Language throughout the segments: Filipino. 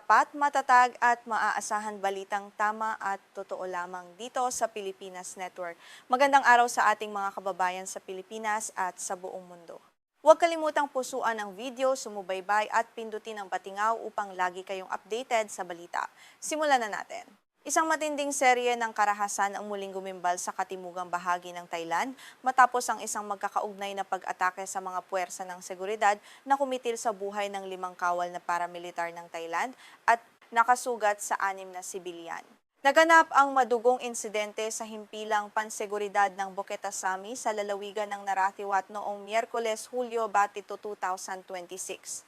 tapat, matatag at maaasahan balitang tama at totoo lamang dito sa Pilipinas Network. Magandang araw sa ating mga kababayan sa Pilipinas at sa buong mundo. Huwag kalimutang pusuan ang video, sumubaybay at pindutin ang patingaw upang lagi kayong updated sa balita. Simulan na natin. Isang matinding serye ng karahasan ang muling gumimbal sa katimugang bahagi ng Thailand matapos ang isang magkakaugnay na pag-atake sa mga puwersa ng seguridad na kumitil sa buhay ng 5 kawal na paramilitar ng Thailand at nakasugat sa 6 na sibilyan. Naganap ang madugong insidente sa himpilang panseguridad ng Bukit Asami sa lalawigan ng Narathiwat noong Miyerkules, Hulyo 22, 2026.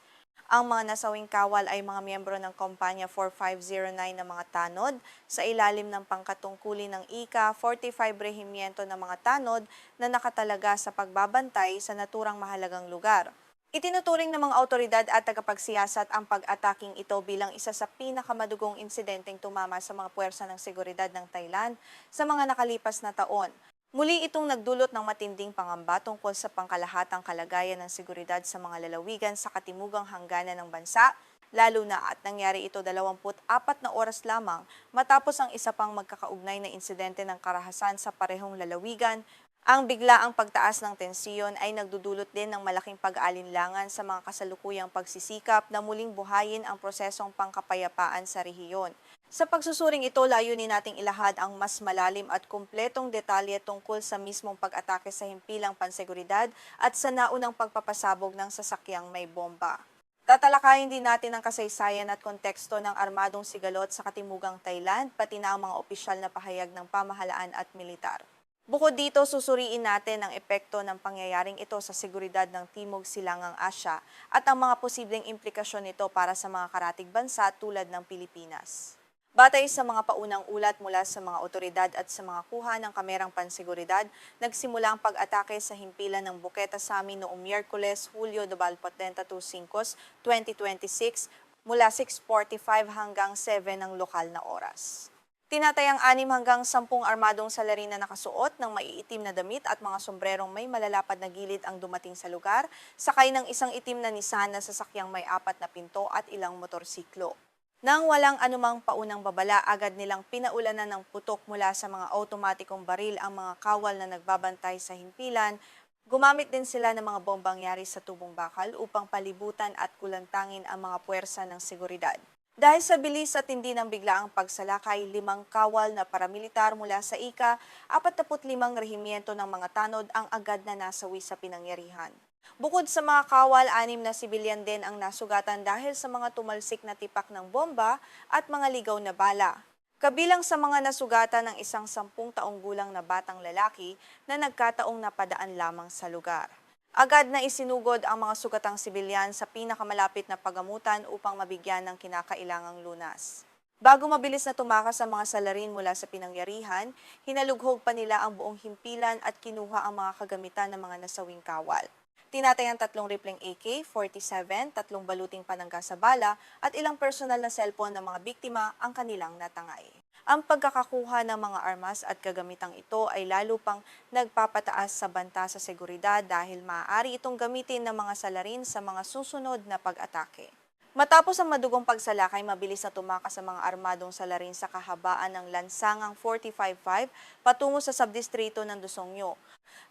Ang mga nasawing kawal ay mga miyembro ng Kompanya 4509 ng mga tanod sa ilalim ng pangkatungkulin ng ICA 45 Rehimiento ng mga tanod na nakatalaga sa pagbabantay sa naturang mahalagang lugar. Itinuturing ng mga otoridad at tagapagsiyasat ang pag-ataking ito bilang isa sa pinakamadugong insidenteng tumama sa mga puwersa ng seguridad ng Thailand sa mga nakalipas na taon. Muli itong nagdulot ng matinding pangamba tungkol sa pangkalahatang kalagayan ng seguridad sa mga lalawigan sa katimugang hangganan ng bansa, lalo na at nangyari ito 24 na oras lamang matapos ang isa pang magkakaugnay na insidente ng karahasan sa parehong lalawigan. Ang biglaang pagtaas ng tensyon ay nagdudulot din ng malaking pag-aalinlangan sa mga kasalukuyang pagsisikap na muling buhayin ang prosesong pangkapayapaan sa rehiyon. Sa pagsusuring ito, layunin nating ilahad ang mas malalim at kumpletong detalye tungkol sa mismong pag-atake sa himpilang panseguridad at sa naunang pagpapasabog ng sasakyang may bomba. Tatalakayin din natin ang kasaysayan at konteksto ng armadong sigalot sa katimugang Thailand, pati na ang mga opisyal na pahayag ng pamahalaan at militar. Bukod dito, susuriin natin ang epekto ng pangyayaring ito sa seguridad ng Timog Silangang Asya at ang mga posibleng implikasyon nito para sa mga karatig bansa tulad ng Pilipinas. Batay sa mga paunang ulat mula sa mga otoridad at sa mga kuha ng kamerang panseguridad, nagsimula ang pag-atake sa himpilan ng Bukit Asami noong Miyerkules, Hulyo 25, 2026 mula 6:45 hanggang 7 ng lokal na oras. Tinatayang 6 hanggang 10 armadong salarin na nakasuot ng maiitim na damit at mga sombrerong may malalapad na gilid ang dumating sa lugar, sakay ng isang itim na Nissan na sasakyang may 4 na pinto at ilang motorsiklo. Nang walang anumang paunang babala, agad nilang pinaulanan ng putok mula sa mga automatikong baril ang mga kawal na nagbabantay sa himpilan. Gumamit din sila ng mga bombang yari sa tubong bakal upang palibutan at kulantangin ang mga puwersa ng seguridad. Dahil sa bilis at hindi ng biglaang pagsalakay, 5 kawal na paramilitar mula sa ICA, 45 rehimiento ng mga tanod ang agad na nasawi sa pinangyarihan. Bukod sa mga kawal, 6 na sibilyan din ang nasugatan dahil sa mga tumalsik na tipak ng bomba at mga ligaw na bala. Kabilang sa mga nasugatan ng isang 10 taong gulang na batang lalaki na nagkataong napadaan lamang sa lugar. Agad na isinugod ang mga sugatang sibilyan sa pinakamalapit na pagamutan upang mabigyan ng kinakailangang lunas. Bago mabilis na tumakas ang mga salarin mula sa pinangyarihan, hinalughog pa nila ang buong himpilan at kinuha ang mga kagamitan ng mga nasawing kawal. Tinatayang 3 rifleng AK-47, 3 baluting panangga sa bala at ilang personal na cellphone ng mga biktima ang kanilang natangay. Ang pagkakakuha ng mga armas at kagamitang ito ay lalo pang nagpapataas sa banta sa seguridad dahil maaari itong gamitin ng mga salarin sa mga susunod na pag-atake. Matapos ang madugong pagsalakay, mabilis na tumakas ang mga armadong salarin sa kahabaan ng lansangang 455 patungo sa subdistrito ng Dusongyo.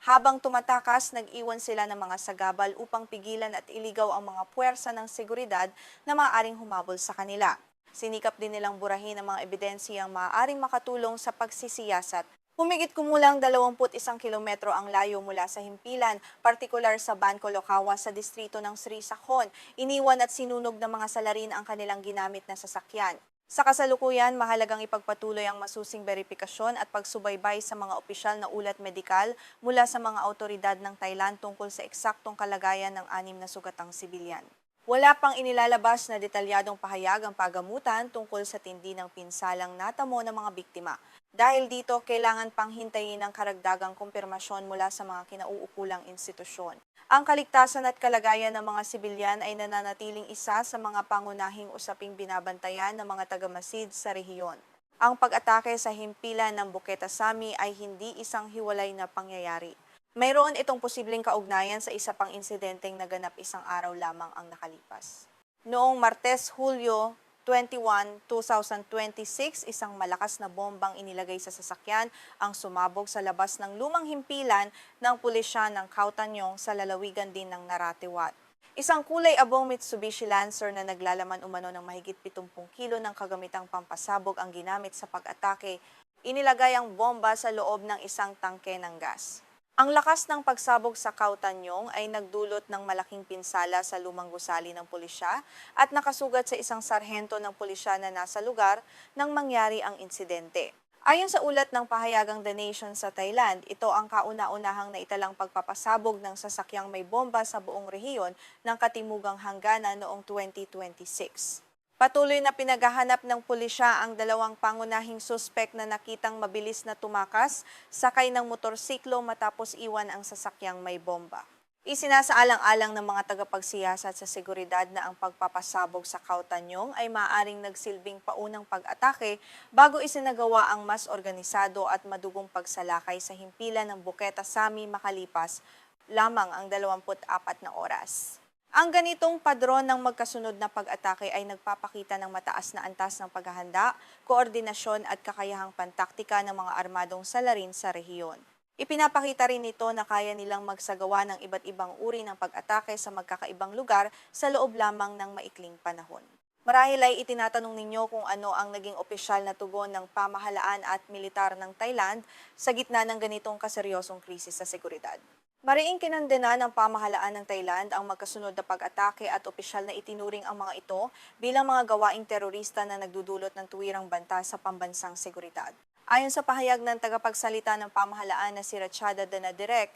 Habang tumatakas, nag-iwan sila ng mga sagabal upang pigilan at iligaw ang mga puwersa ng seguridad na maaaring humabol sa kanila. Sinikap din nilang burahin ang mga ebidensiyang maaaring makatulong sa pagsisiyasat. Humigit kumulang 21 kilometro ang layo mula sa himpilan, partikular sa Banco Locawa sa distrito ng Sri Sakhon. Iniwan at sinunog ng mga salarin ang kanilang ginamit na sasakyan. Sa kasalukuyan, mahalagang ipagpatuloy ang masusing beripikasyon at pagsubaybay sa mga opisyal na ulat medikal mula sa mga autoridad ng Thailand tungkol sa eksaktong kalagayan ng 6 na sugatang sibilyan. Wala pang inilalabas na detalyadong pahayag ang pagamutan tungkol sa tindi ng pinsalang natamo ng mga biktima. Dahil dito, kailangan pang hintayin ang karagdagang kumpirmasyon mula sa mga kinauukulang institusyon. Ang kaligtasan at kalagayan ng mga sibilyan ay nananatiling isa sa mga pangunahing usaping binabantayan ng mga tagamasid sa rehiyon. Ang pag-atake sa himpilan ng Bukit Asami ay hindi isang hiwalay na pangyayari. Mayroon itong posibleng kaugnayan sa isa pang insidenteng naganap isang araw lamang ang nakalipas. Noong Martes, Hulyo 21, 2026, isang malakas na bombang inilagay sa sasakyan ang sumabog sa labas ng lumang himpilan ng pulisya ng Kautanyong sa lalawigan din ng Narathiwat. Isang kulay abong Mitsubishi Lancer na naglalaman umano ng mahigit 70 kilo ng kagamitang pampasabog ang ginamit sa pag-atake. Inilagay ang bomba sa loob ng isang tangke ng gas. Ang lakas ng pagsabog sa Kautanyong ay nagdulot ng malaking pinsala sa lumang gusali ng pulisya at nakasugat sa isang sarhento ng pulisya na nasa lugar nang mangyari ang insidente. Ayon sa ulat ng pahayagang The Nation sa Thailand, ito ang kauna-unahang naitalang pagpapasabog ng sasakyang may bomba sa buong rehiyon ng Katimugang Hangganan noong 2026. Patuloy na pinaghahanap ng pulisya ang dalawang pangunahing suspek na nakitang mabilis na tumakas sakay ng motorsiklo matapos iwan ang sasakyang may bomba. Isinasaalang-alang ng mga tagapagsiyasat sa seguridad na ang pagpapasabog sa Kautanyong ay maaaring nagsilbing paunang pag-atake bago isinagawa ang mas organisado at madugong pagsalakay sa himpilan ng Buketa Sami makalipas lamang ang 24 na oras. Ang ganitong padron ng magkasunod na pag-atake ay nagpapakita ng mataas na antas ng paghahanda, koordinasyon at kakayahang pantaktika ng mga armadong salarin sa rehiyon. Ipinapakita rin ito na kaya nilang magsagawa ng iba't ibang uri ng pag-atake sa magkakaibang lugar sa loob lamang ng maikling panahon. Marahil ay itinatanong ninyo kung ano ang naging opisyal na tugon ng pamahalaan at militar ng Thailand sa gitna ng ganitong kaseryosong krisis sa seguridad. Mariing kinondena ng pamahalaan ng Thailand ang magkasunod na pag-atake at opisyal na itinuring ang mga ito bilang mga gawaing terorista na nagdudulot ng tuwirang banta sa pambansang seguridad. Ayon sa pahayag ng tagapagsalita ng pamahalaan na si Ratchada Danadirek,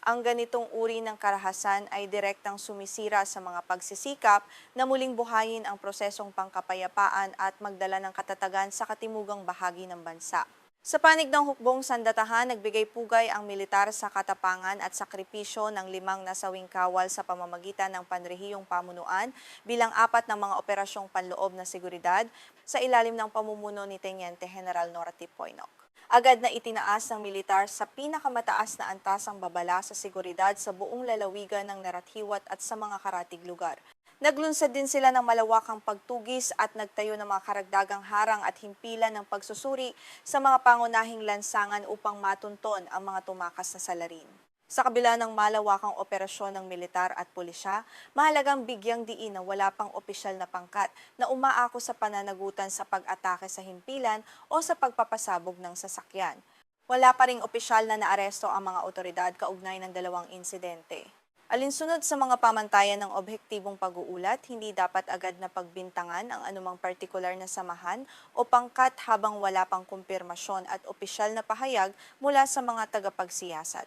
ang ganitong uri ng karahasan ay direktang sumisira sa mga pagsisikap na muling buhayin ang prosesong pangkapayapaan at magdala ng katatagan sa katimugang bahagi ng bansa. Sa panig ng hukbong sandatahan, nagbigay pugay ang militar sa katapangan at sakripisyo ng 5 nasawing kawal sa pamamagitan ng panrehiyong pamunuan bilang 4 ng mga operasyong panloob na seguridad sa ilalim ng pamumuno ni Teniente General Norati Poinok. Agad na itinaas ng militar sa pinakamataas na antas ang babala sa seguridad sa buong lalawigan ng Narathiwat at sa mga karatig lugar. Naglunsad din sila ng malawakang pagtugis at nagtayo ng mga karagdagang harang at himpilan ng pagsusuri sa mga pangunahing lansangan upang matunton ang mga tumakas na salarin. Sa kabila ng malawakang operasyon ng militar at pulisya, mahalagang bigyang diin na wala pang opisyal na pangkat na umaako sa pananagutan sa pag-atake sa himpilan o sa pagpapasabog ng sasakyan. Wala pa ring opisyal na naaresto ang mga otoridad kaugnay ng dalawang insidente. Alinsunod sa mga pamantayan ng objektibong pag-uulat, hindi dapat agad na pagbintangan ang anumang partikular na samahan o pangkat habang wala pang kumpirmasyon at opisyal na pahayag mula sa mga tagapagsiyasat.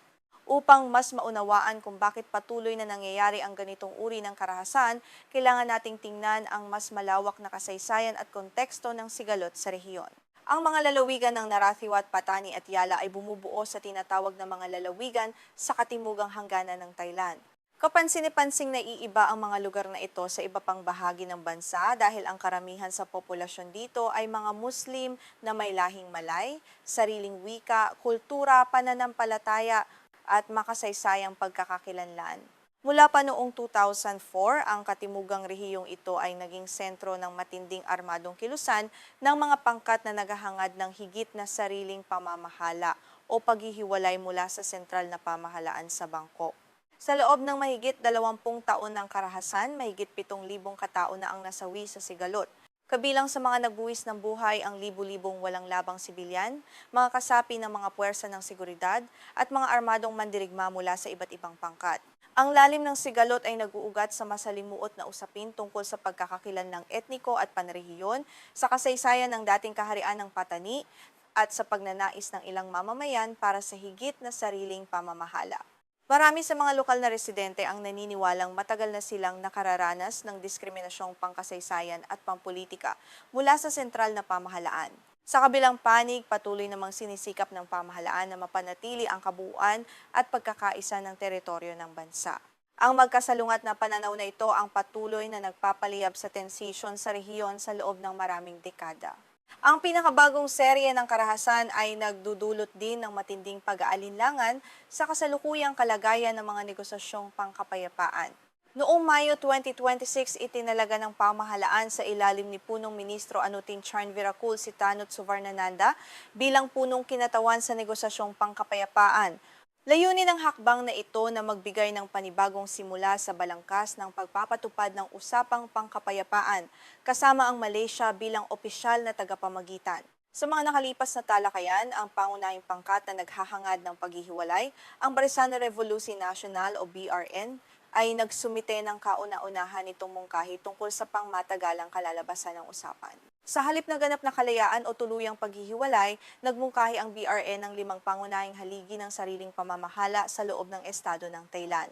Upang mas maunawaan kung bakit patuloy na nangyayari ang ganitong uri ng karahasan, kailangan nating tingnan ang mas malawak na kasaysayan at konteksto ng sigalot sa rehiyon. Ang mga lalawigan ng Narathiwat, Patani at Yala ay bumubuo sa tinatawag na mga lalawigan sa katimugang hangganan ng Thailand. Kapansin-pansing naiiba ang mga lugar na ito sa iba pang bahagi ng bansa dahil ang karamihan sa populasyon dito ay mga Muslim na may lahing Malay, sariling wika, kultura, pananampalataya at makasaysayang pagkakakilanlan. Mula pa noong 2004, ang katimugang rehiyong ito ay naging sentro ng matinding armadong kilusan ng mga pangkat na naghahangad ng higit na sariling pamamahala o paghihiwalay mula sa sentral na pamahalaan sa bangko. Sa loob ng mahigit 20 taon ng karahasan, mahigit 7,000 katao na ang nasawi sa sigalot. Kabilang sa mga nagbuwis ng buhay ang libu-libong walang labang sibilyan, mga kasapi ng mga puwersa ng seguridad at mga armadong mandirigma mula sa iba't ibang pangkat. Ang lalim ng sigalot ay nag-uugat sa masalimuot na usapin tungkol sa pagkakakilan ng etniko at panrehiyon, sa kasaysayan ng dating kaharian ng Patani at sa pagnanais ng ilang mamamayan para sa higit na sariling pamamahala. Marami sa mga lokal na residente ang naniniwalang matagal na silang nakararanas ng diskriminasyong pangkasaysayan at pampolitika mula sa sentral na pamahalaan. Sa kabilang panig, patuloy namang sinisikap ng pamahalaan na mapanatili ang kabuuan at pagkakaisa ng teritoryo ng bansa. Ang magkasalungat na pananaw na ito ang patuloy na nagpapaliyab sa tensisyon sa rehiyon sa loob ng maraming dekada. Ang pinakabagong serye ng karahasan ay nagdudulot din ng matinding pag-aalinlangan sa kasalukuyang kalagayan ng mga negosasyong pangkapayapaan. Noong Mayo 2026, itinalaga ng pamahalaan sa ilalim ni Punong Ministro Anutin Charnvirakul si Tanut Suvarnananda bilang punong kinatawan sa negosasyong pangkapayapaan. Layunin ng hakbang na ito na magbigay ng panibagong simula sa balangkas ng pagpapatupad ng usapang pangkapayapaan kasama ang Malaysia bilang opisyal na tagapamagitan. Sa mga nakalipas na talakayan, ang pangunahing pangkat na naghahangad ng paghihiwalay, ang Barisan Revolusi Nasional o BRN, ay nagsumite ng kauna-unahan nitong mungkahi tungkol sa pangmatagalang kalalabasan ng usapan. Sa halip na ganap na kalayaan o tuluyang paghihiwalay, nagmungkahi ang BRN ng 5 pangunahing haligi ng sariling pamamahala sa loob ng estado ng Thailand.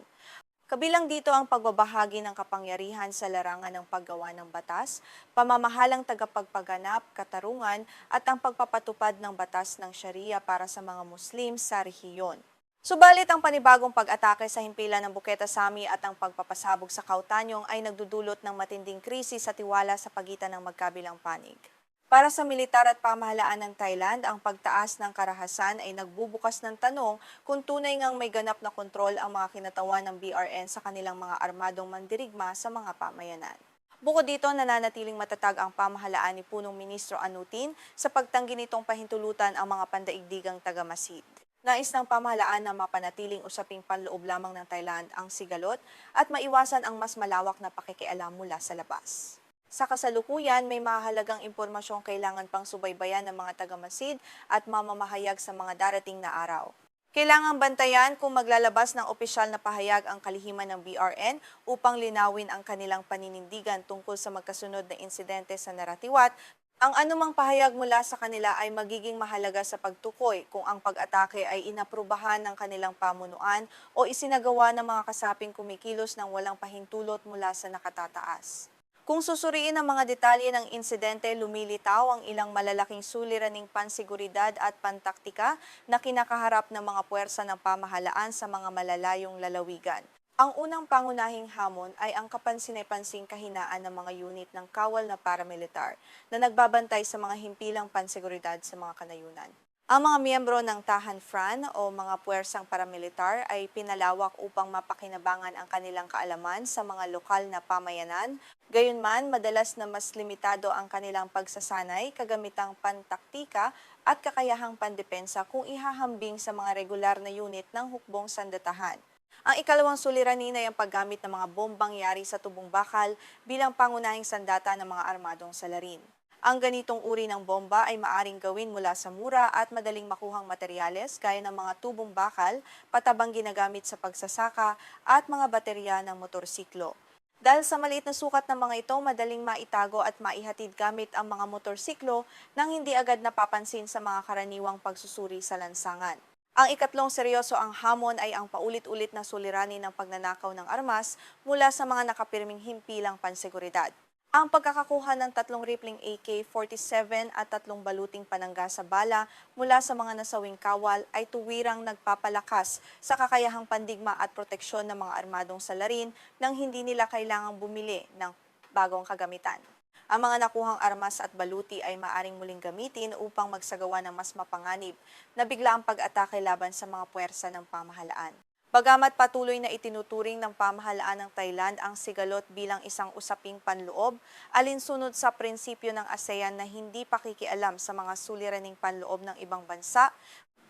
Kabilang dito ang pagbabahagi ng kapangyarihan sa larangan ng paggawa ng batas, pamamahalang tagapagpaganap, katarungan, at ang pagpapatupad ng batas ng Sharia para sa mga Muslim sa rehiyon. Subalit ang panibagong pag-atake sa himpilan ng Buketa Sami at ang pagpapasabog sa Kautanyong ay nagdudulot ng matinding krisis sa tiwala sa pagitan ng magkabilang panig. Para sa militar at pamahalaan ng Thailand, ang pagtaas ng karahasan ay nagbubukas ng tanong kung tunay ngang may ganap na kontrol ang mga kinatawan ng BRN sa kanilang mga armadong mandirigma sa mga pamayanan. Bukod dito, nananatiling matatag ang pamahalaan ni Punong Ministro Anutin sa pagtanggi nitong pahintulutan ang mga pandaigdigang tagamasid. Nais ng pamahalaan na mapanatiling usaping panloob lamang ng Thailand ang sigalot at maiwasan ang mas malawak na pakikialam mula sa labas. Sa kasalukuyan, may mahalagang impormasyong kailangan pang subaybayan ng mga tagamasid at mamamahayag sa mga darating na araw. Kailangang bantayan kung maglalabas ng opisyal na pahayag ang kalihiman ng BRN upang linawin ang kanilang paninindigan tungkol sa magkasunod na insidente sa Naratiwat. Ang anumang pahayag mula sa kanila ay magiging mahalaga sa pagtukoy kung ang pag-atake ay inaprubahan ng kanilang pamunuan o isinagawa ng mga kasaping kumikilos ng walang pahintulot mula sa nakatataas. Kung susuriin ang mga detalye ng insidente, lumilitaw ang ilang malalaking suliraning pansiguridad at pantaktika na kinakaharap ng mga puwersa ng pamahalaan sa mga malalayong lalawigan. Ang unang pangunahing hamon ay ang kapansin-pansing kahinaan ng mga unit ng kawal na paramilitar na nagbabantay sa mga himpilang panseguridad sa mga kanayunan. Ang mga miyembro ng Tahan Fran o mga puwersang paramilitar ay pinalawak upang mapakinabangan ang kanilang kaalaman sa mga lokal na pamayanan. Gayunman, madalas na mas limitado ang kanilang pagsasanay, kagamitang pantaktika at kakayahang pandepensa kung ihahambing sa mga regular na unit ng hukbong sandatahan. Ang ikalawang suliranin ay ang paggamit ng mga bombang yari sa tubong bakal bilang pangunahing sandata ng mga armadong salarin. Ang ganitong uri ng bomba ay maaring gawin mula sa mura at madaling makuhang materyales gaya ng mga tubong bakal, patabang ginagamit sa pagsasaka at mga baterya ng motorsiklo. Dahil sa maliit na sukat ng mga ito, madaling maitago at maihatid gamit ang mga motorsiklo nang hindi agad napapansin sa mga karaniwang pagsusuri sa lansangan. Ang ikatlong seryoso ang hamon ay ang paulit-ulit na suliranin ng pagnanakaw ng armas mula sa mga nakapirming himpilang panseguridad. Ang pagkakakuha ng 3 rifling AK-47 at 3 baluting panangga sa bala mula sa mga nasawing kawal ay tuwirang nagpapalakas sa kakayahang pandigma at proteksyon ng mga armadong salarin nang hindi nila kailangang bumili ng bagong kagamitan. Ang mga nakuhang armas at baluti ay maaring muling gamitin upang magsagawa ng mas mapanganib na biglaang pag-atake laban sa mga puwersa ng pamahalaan. Bagamat patuloy na itinuturing ng pamahalaan ng Thailand ang sigalot bilang isang usaping panloob, alinsunod sa prinsipyo ng ASEAN na hindi pakikialam sa mga suliraning panloob ng ibang bansa,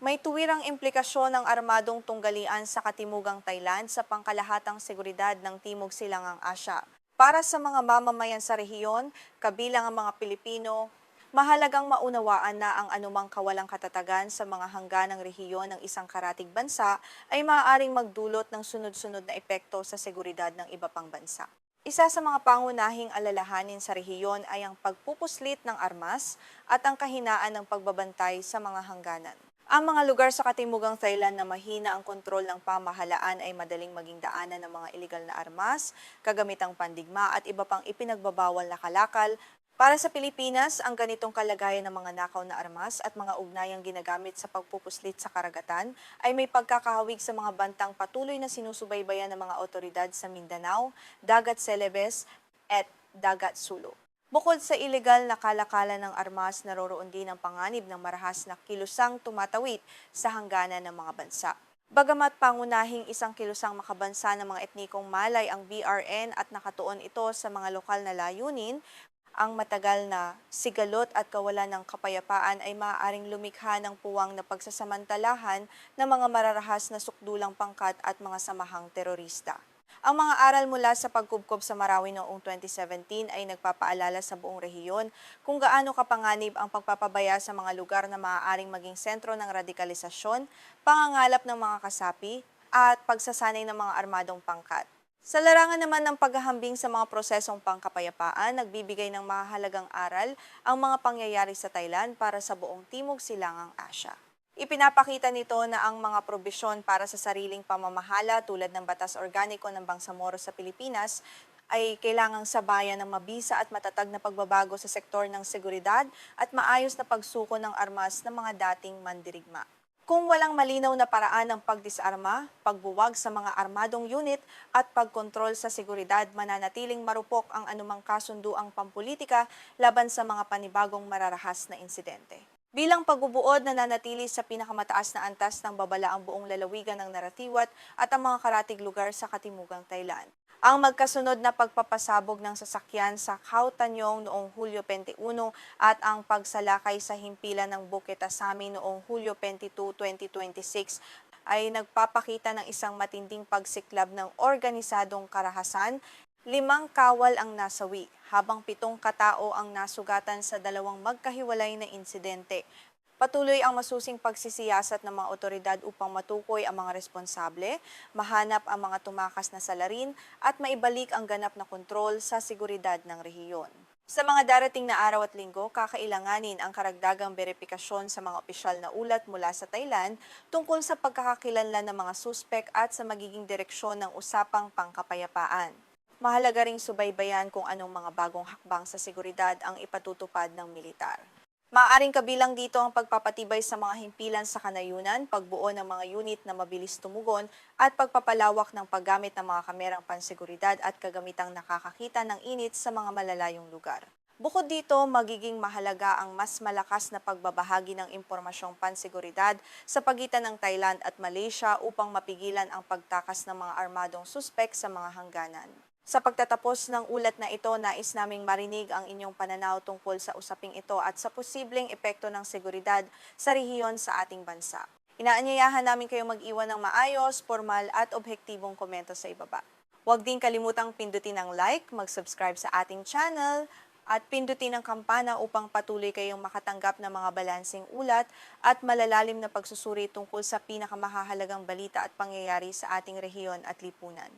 may tuwirang implikasyon ng armadong tunggalian sa katimugang Thailand sa pangkalahatang seguridad ng Timog Silangang Asya. Para sa mga mamamayan sa rehiyon, kabilang ang mga Pilipino, mahalagang maunawaan na ang anumang kawalang katatagan sa mga hangganang rehiyon ng isang karatig bansa ay maaaring magdulot ng sunod-sunod na epekto sa seguridad ng iba pang bansa. Isa sa mga pangunahing alalahanin sa rehiyon ay ang pagpupuslit ng armas at ang kahinaan ng pagbabantay sa mga hangganan. Ang mga lugar sa katimugang Thailand na mahina ang kontrol ng pamahalaan ay madaling maging daanan ng mga ilegal na armas, kagamitang pandigma at iba pang ipinagbabawal na kalakal. Para sa Pilipinas, ang ganitong kalagayan ng mga nakaw na armas at mga ugnayang ginagamit sa pagpupuslit sa karagatan ay may pagkakahawig sa mga bantang patuloy na sinusubaybayan ng mga otoridad sa Mindanao, Dagat Celebes at Dagat Sulu. Bukod sa ilegal na kalakalan ng armas, naroroon din ang panganib ng marahas na kilusang tumatawid sa hangganan ng mga bansa. Bagamat pangunahing isang kilusang makabansa ng mga etnikong Malay ang BRN at nakatuon ito sa mga lokal na layunin, ang matagal na sigalot at kawalan ng kapayapaan ay maaaring lumikha ng puwang na pagsasamantalahan ng mga mararahas na sukdulang pangkat at mga samahang terorista. Ang mga aral mula sa pagkubkob sa Marawi noong 2017 ay nagpapaalala sa buong rehiyon kung gaano kapanganib ang pagpapabaya sa mga lugar na maaaring maging sentro ng radikalisasyon, pangangalap ng mga kasapi, at pagsasanay ng mga armadong pangkat. Sa larangan naman ng paghahambing sa mga prosesong pangkapayapaan, nagbibigay ng mahalagang aral ang mga pangyayari sa Thailand para sa buong Timog Silangang Asya. Ipinapakita nito na ang mga probisyon para sa sariling pamamahala tulad ng Batas Organiko ng Bangsamoro sa Pilipinas ay kailangang sabayan ng mabisa at matatag na pagbabago sa sektor ng seguridad at maayos na pagsuko ng armas ng mga dating mandirigma. Kung walang malinaw na paraan ng pagdisarma, pagbuwag sa mga armadong unit at pagkontrol sa seguridad, mananatiling marupok ang anumang kasunduang pampulitika laban sa mga panibagong mararahas na insidente. Bilang pagbubuod na nanatili sa pinakamataas na antas ng babala ang buong lalawigan ng Naratiwat at ang mga karatig lugar sa Katimugang Thailand. Ang magkasunod na pagpapasabog ng sasakyan sa Khao Tanyong noong Hulyo 21 at ang pagsalakay sa himpilan ng Bukit Asami noong Hulyo 22, 2026 ay nagpapakita ng isang matinding pagsiklab ng organisadong karahasan. 5 kawal ang nasawi, habang 7 katao ang nasugatan sa 2 magkahiwalay na insidente. Patuloy ang masusing pagsisiyasat ng mga otoridad upang matukoy ang mga responsable, mahanap ang mga tumakas na salarin at maibalik ang ganap na kontrol sa seguridad ng rehiyon. Sa mga darating na araw at linggo, kakailanganin ang karagdagang beripikasyon sa mga opisyal na ulat mula sa Thailand tungkol sa pagkakakilanlan ng mga suspek at sa magiging direksyon ng usapang pangkapayapaan. Mahalaga ring subaybayan kung anong mga bagong hakbang sa seguridad ang ipatutupad ng militar. Maaaring kabilang dito ang pagpapatibay sa mga himpilan sa kanayunan, pagbuo ng mga unit na mabilis tumugon, at pagpapalawak ng paggamit ng mga kamerang panseguridad at kagamitang nakakakita ng init sa mga malalayong lugar. Bukod dito, magiging mahalaga ang mas malakas na pagbabahagi ng impormasyong panseguridad sa pagitan ng Thailand at Malaysia upang mapigilan ang pagtakas ng mga armadong suspek sa mga hangganan. Sa pagtatapos ng ulat na ito, nais naming marinig ang inyong pananaw tungkol sa usaping ito at sa posibleng epekto ng seguridad sa rehiyon sa ating bansa. Inaanyayahan namin kayong mag-iwan ng maayos, formal at objektibong komento sa ibaba. Huwag din kalimutang pindutin ang like, mag-subscribe sa ating channel, at pindutin ang kampana upang patuloy kayong makatanggap ng mga balanseng ulat at malalalim na pagsusuri tungkol sa pinakamahahalagang balita at pangyayari sa ating rehiyon at lipunan.